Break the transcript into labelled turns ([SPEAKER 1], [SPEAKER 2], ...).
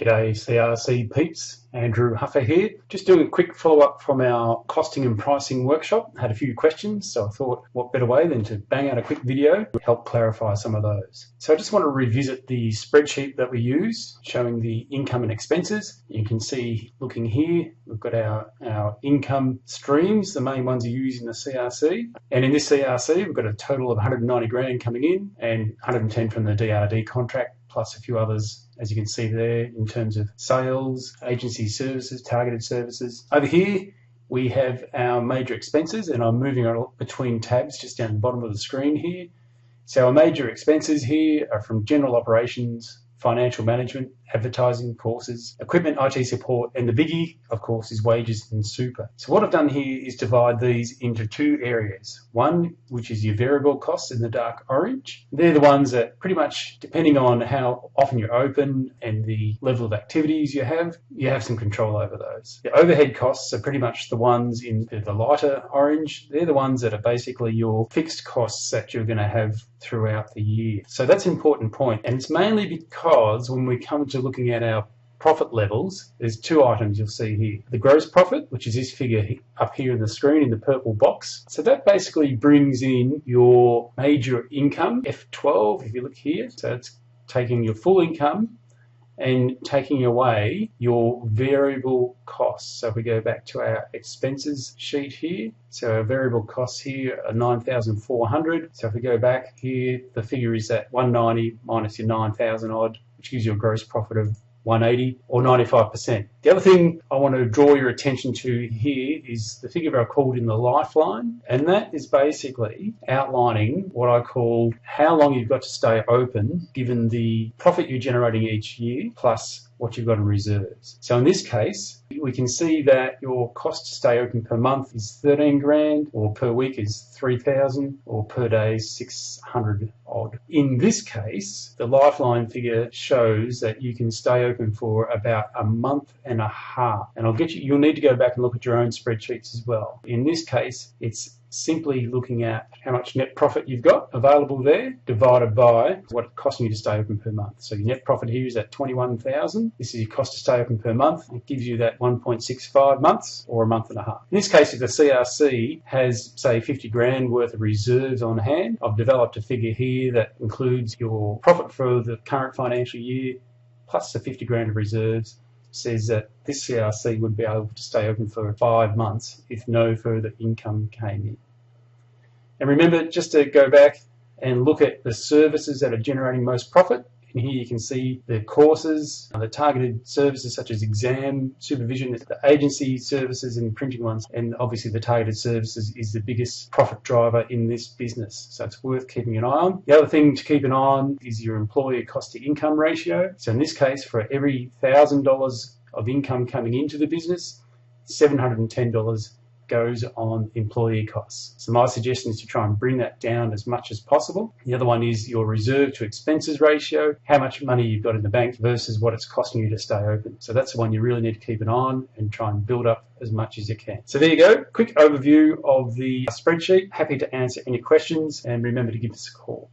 [SPEAKER 1] G'day CRC peeps, Andrew Huffer here. Just doing a quick follow-up from our costing and pricing workshop. Had a few questions, so I thought what better way than to bang out a quick video to help clarify some of those. So I just want to revisit the spreadsheet that we use showing the income and expenses. You can see looking here, we've got our income streams, the main ones you use in the CRC. And in this CRC, we've got a total of 190 grand coming in and 110 from the DRD contract, plus a few others, as you can see there, in terms of sales, agency services, targeted services. Over here, we have our major expenses, and I'm moving on between tabs just down the bottom of the screen here. So our major expenses here are from general operations, financial management, advertising, courses, equipment, IT support, and the biggie, of course, is wages and super. So what I've done here is divide these into two areas. One, which is your variable costs in the dark orange. They're the ones that pretty much, depending on how often you're open and the level of activities you have some control over those. The overhead costs are pretty much the ones in the lighter orange. They're the ones that are basically your fixed costs that you're going to have throughout the year. So that's an important point, and it's mainly because when we come to looking at our profit levels, there's two items you'll see here. The gross profit, which is this figure up here in the screen in the purple box. So that basically brings in your major income, F12, if you look here. So it's taking your full income and taking away your variable costs. So if we go back to our expenses sheet here, so our variable costs here are 9,400. So if we go back here, the figure is that 190 minus your 9,000 odd, which gives you a gross profit of 180 or 95%. The other thing I want to draw your attention to here is the figure I called in the Lifeline, and that is basically outlining what I call how long you've got to stay open given the profit you're generating each year plus what you've got in reserves. So in this case, we can see that your cost to stay open per month is 13 grand, or per week is 3,000, or per day is 600 odd. In this case, the Lifeline figure shows that you can stay open for about a month and a half. And you'll need to go back and look at your own spreadsheets as well. In this case, it's simply looking at how much net profit you've got available there divided by what it's costing you to stay open per month. So your net profit here is at 21,000. This is your cost to stay open per month. It gives you that 1.65 months or a month and a half. In this case, if the CRC has, say, 50 grand worth of reserves on hand, I've developed a figure here that includes your profit for the current financial year plus the 50 grand of reserves. Says that this CRC would be able to stay open for 5 months if no further income came in. And remember, just to go back and look at the services that are generating most profit. And here you can see the courses, the targeted services such as exam, supervision, the agency services and printing ones, and obviously the targeted services is the biggest profit driver in this business. So it's worth keeping an eye on. The other thing to keep an eye on is your employee cost to income ratio. So in this case, for every $1,000 of income coming into the business, $710 goes on employee costs. So my suggestion is to try and bring that down as much as possible. The other one is your reserve to expenses ratio, how much money you've got in the bank versus what it's costing you to stay open. So that's the one you really need to keep an eye on and try and build up as much as you can. So there you go, quick overview of the spreadsheet. Happy to answer any questions, and remember to give us a call.